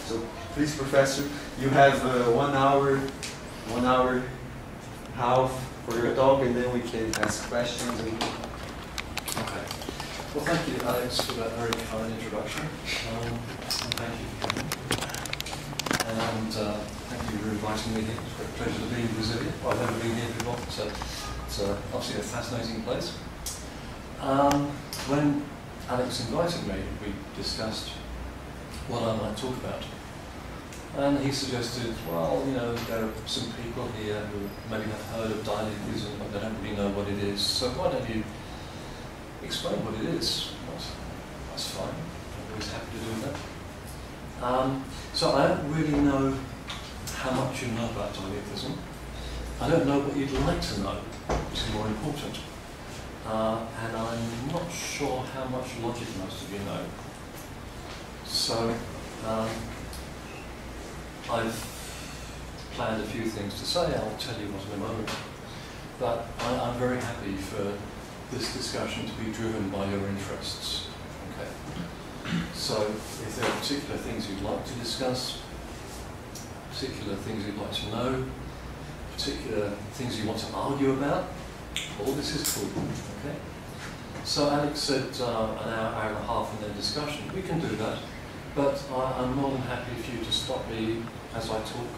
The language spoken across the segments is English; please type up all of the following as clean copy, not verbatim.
So please, Professor, you have 1 hour, 1 hour half for your talk, and then we can ask questions. Okay. Well, thank you, Alex, for that very kind introduction. And thank you for coming. And thank you for inviting me here. It's a great pleasure to be in Brasília. Well, I've never been here before, so it's obviously a fascinating place. When Alex invited me, we discussed what I might talk about. And he suggested, well, you know, there are some people here who maybe have heard of dialectism, but they don't really know what it is. So why don't you explain what it is? That's fine. I'm always happy to do that. So I don't really know how much you know about dialectism. I don't know what you'd like to know, which is more important. And I'm not sure how much logic most of you know. So I've planned a few things to say. I'll tell you what in a moment. But I'm very happy for this discussion to be driven by your interests. Okay. So if there are particular things you'd like to discuss, particular things you'd like to know, particular things you want to argue about, all this is cool. Okay. So Alex said an hour and a half in their discussion. We can do that, but I'm more than happy for you to stop me as I talk,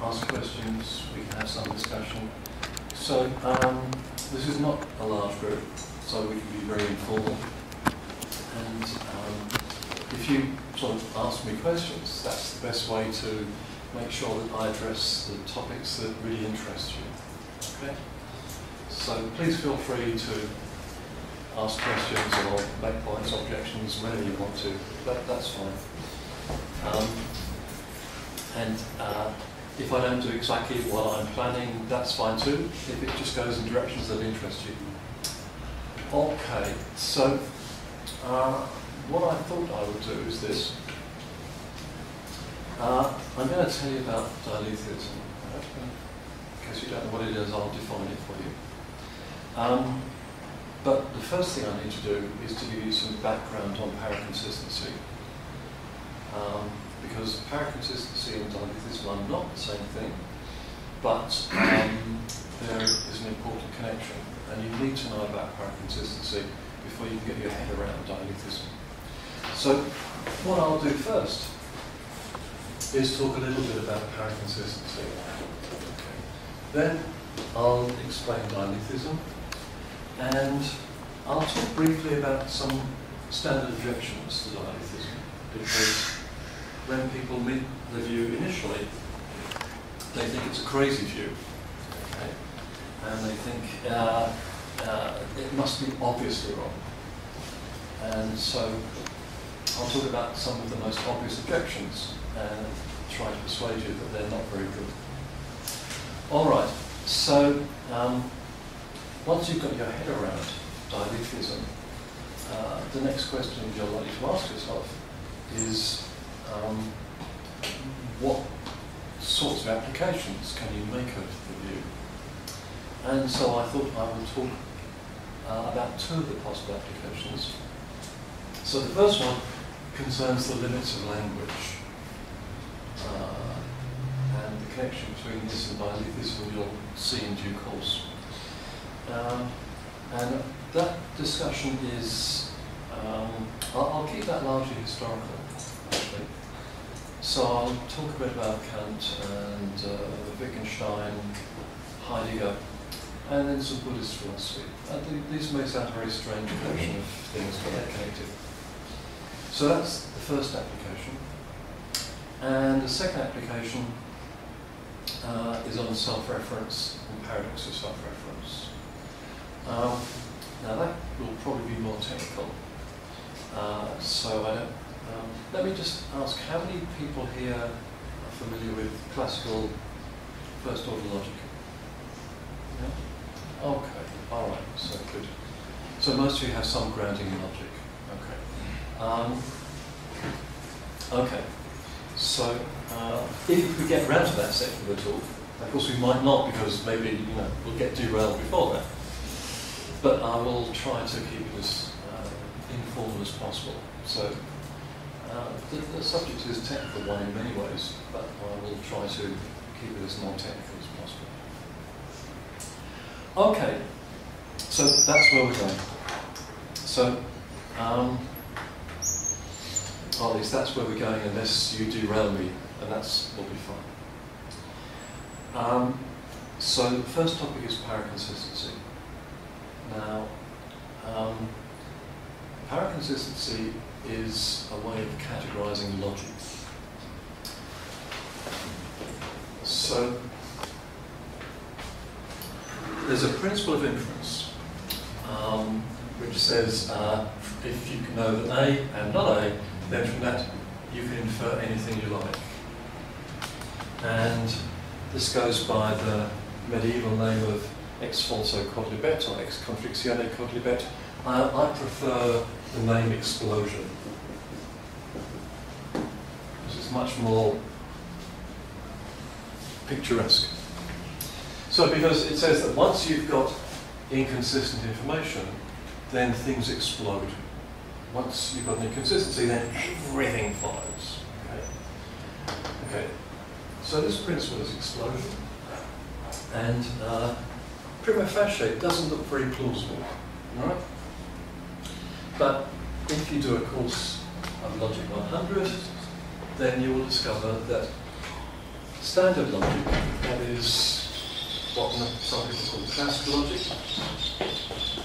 ask questions, we can have some discussion. So this is not a large group, so we can be very informal. And if you sort of ask me questions, that's the best way to make sure that I address the topics that really interest you. Okay? So please feel free to ask questions or make points, objections, whenever you want to. That's fine. And if I don't do exactly what I'm planning, that's fine too, if it just goes in directions that interest you. Okay, so what I thought I would do is this. I'm going to tell you about dialectism. In case you don't know what it is, I'll define it for you. But the first thing I need to do is to give you some background on paraconsistency. Because paraconsistency and dialectism are not the same thing, but there is an important connection, and you need to know about paraconsistency before you can get your head around dialectism. So what I'll do first is talk a little bit about paraconsistency. Okay. Then I'll explain dialectism, and I'll talk briefly about some standard objections to dialectism, because when people meet the view initially, they think it's a crazy view, okay? And they think it must be obviously wrong. And so I'll talk about some of the most obvious objections and try to persuade you that they're not very good. All right, so once you've got your head around dialectism, the next question you're likely to ask yourself is, what sorts of applications can you make of the view? And so I thought I would talk about two of the possible applications. So the first one concerns the limits of language. And the connection between this and dialectism you'll see in due course. And that discussion is, I'll keep that largely historical, actually. So I'll talk a bit about Kant and Wittgenstein, Heidegger, and then some Buddhist philosophy. These may sound a very strange collection of things, but they're connected. So that's the first application. And the second application is on self-reference and paradox of self-reference. Now that will probably be more technical. So I don't. Let me just ask, how many people here are familiar with classical first-order logic? Yeah? Okay, all right, so good. So most of you have some grounding in logic. Okay. Okay. So if we get round to that section of the talk, of course we might not, because maybe we'll get derailed before that. But I will try to keep it as informal as possible. So The subject is a technical one in many ways, but I will try to keep it as non-technical as possible. Okay, so that's where we're going. So, or at least that's where we're going unless you derail me, and that's will be fine. So the first topic is paraconsistency. Now, paraconsistency is a way of categorizing logic. So there's a principle of inference which says if you can know that A and not A, then from that you can infer anything you like. And this goes by the medieval name of ex falso quod libet, or ex contradictione quod libet. I prefer the name explosion, because it's much more picturesque. So because it says that once you've got inconsistent information, then things explode. Once you've got an inconsistency, then everything follows. Okay. So this principle is explosion, and prima facie it doesn't look very plausible, right? But if you do a course of Logic 100, then you will discover that standard logic, that is what some people call classical logic,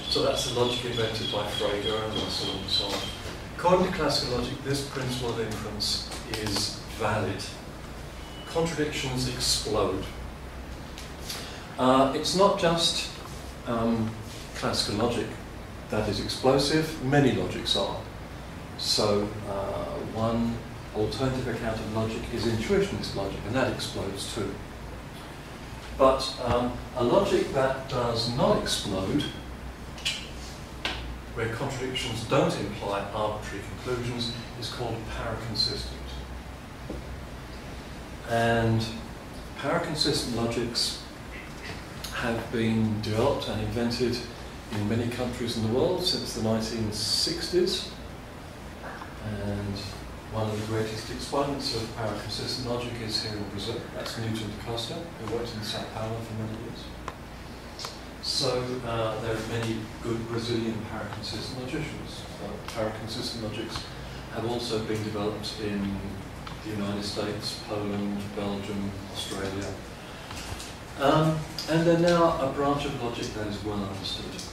so that's the logic invented by Frege and so on and so on. According to classical logic, this principle of inference is valid. Contradictions explode. It's not just classical logic that is explosive, many logics are. So one alternative account of logic is intuitionist logic, and that explodes too. But a logic that does not explode, where contradictions don't imply arbitrary conclusions, is called paraconsistent. And paraconsistent logics have been developed and invented in many countries in the world since the 1960s. And one of the greatest exponents of paraconsistent logic is here in Brazil. That's Newton da Costa, who worked in Sao Paulo for many years. So there are many good Brazilian paraconsistent logicians. Paraconsistent logics have also been developed in the United States, Poland, Belgium, Australia. And they're now a branch of logic that is well understood.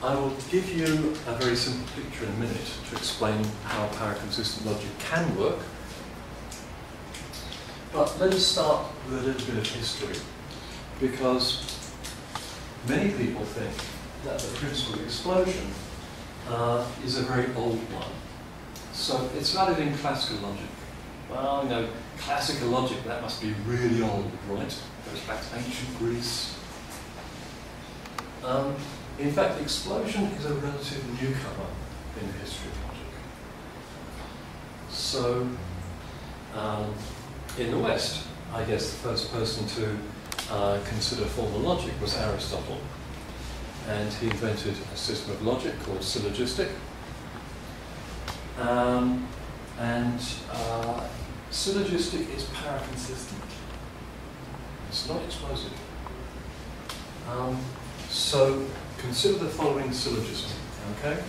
I will give you a very simple picture in a minute to explain how paraconsistent logic can work. But let us start with a little bit of history, because many people think that the principle of explosion is a very old one. So it's valid in classical logic. Well, you know, classical logic, that must be really old, right? It goes back to ancient Greece. In fact, explosion is a relative newcomer in the history of logic. So, in the West, I guess the first person to consider formal logic was Aristotle. And he invented a system of logic called syllogistic. Syllogistic is paraconsistent. It's not explosive. So consider the following syllogism, okay?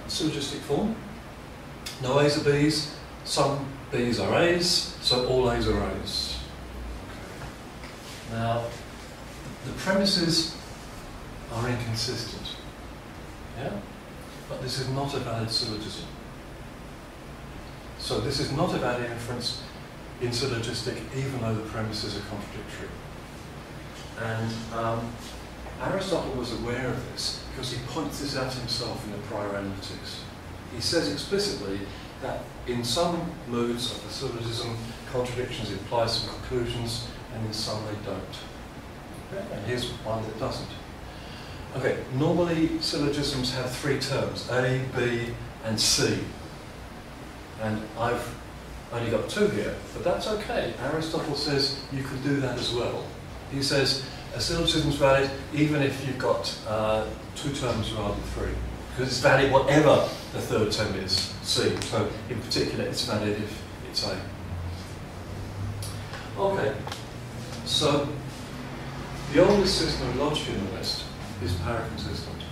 Syllogistic form. No A's are B's, some B's are A's, so all A's are A's. Now, the premises are inconsistent, yeah? But this is not a valid syllogism. So this is not a valid inference in syllogistic, even though the premises are contradictory. And Aristotle was aware of this because he points this out himself in the prior analytics. He says explicitly that in some moods of the syllogism, contradictions imply some conclusions, and in some they don't. Okay? And here's one that doesn't. Okay, normally syllogisms have three terms, A, B, and C. And I've only got two here, but that's okay. Aristotle says you can do that as well. He says a syllogism is valid even if you've got two terms rather than three, because it's valid whatever the third term is, C. So in particular, it's valid if it's A. Okay, so the oldest system of logic in the West is paraconsistent.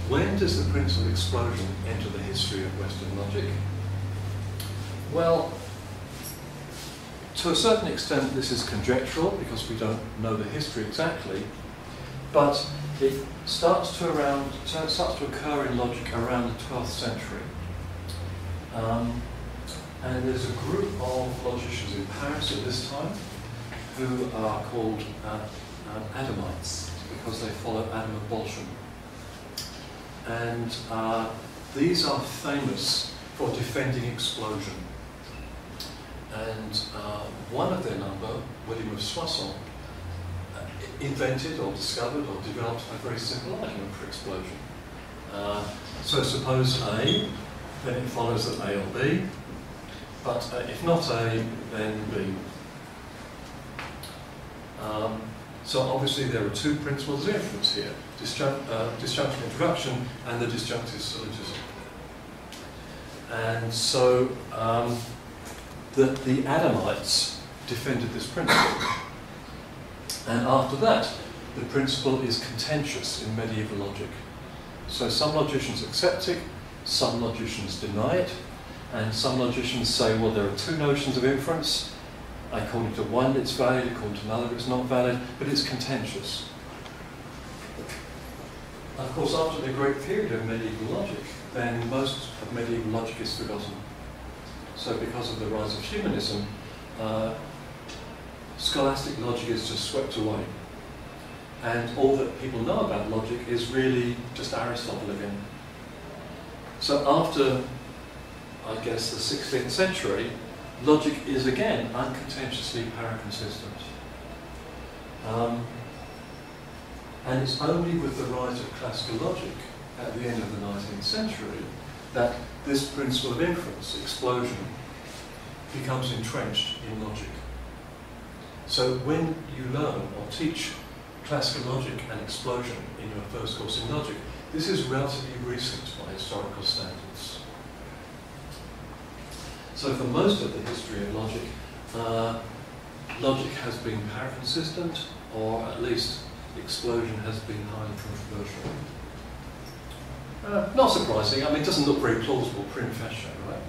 When does the principle of explosion enter the history of Western logic? Well, to a certain extent this is conjectural because we don't know the history exactly, but it starts to occur in logic around the 12th century. And there's a group of logicians in Paris at this time who are called Adamites, because they follow Adam of Bolsham. And these are famous for defending explosion. And one of their number, William of Soissons, invented or discovered or developed a very simple argument for explosion. So suppose A, then it follows that A or B, but if not A, then B. So obviously there are two principles of inference here, disjunctive introduction and the disjunctive syllogism. And so the Adamites defended this principle. And after that, the principle is contentious in medieval logic. So some logicians accept it, some logicians deny it, and some logicians say, well, there are two notions of inference. According to one, it's valid, according to another, it's not valid, but it's contentious. Of course, after the great period of medieval logic, then most of medieval logic is forgotten. So because of the rise of humanism, scholastic logic is just swept away. And all that people know about logic is really just Aristotle again. So after, I guess, the 16th century, logic is again uncontentiously paraconsistent. And it's only with the rise of classical logic at the end of the 19th century that this principle of inference, explosion, becomes entrenched in logic. So when you learn or teach classical logic and explosion in your first course in logic, this is relatively recent by historical standards. So for most of the history of logic, logic has been paraconsistent, or at least explosion has been highly controversial. Not surprising, I mean, it doesn't look very plausible prima facie, right?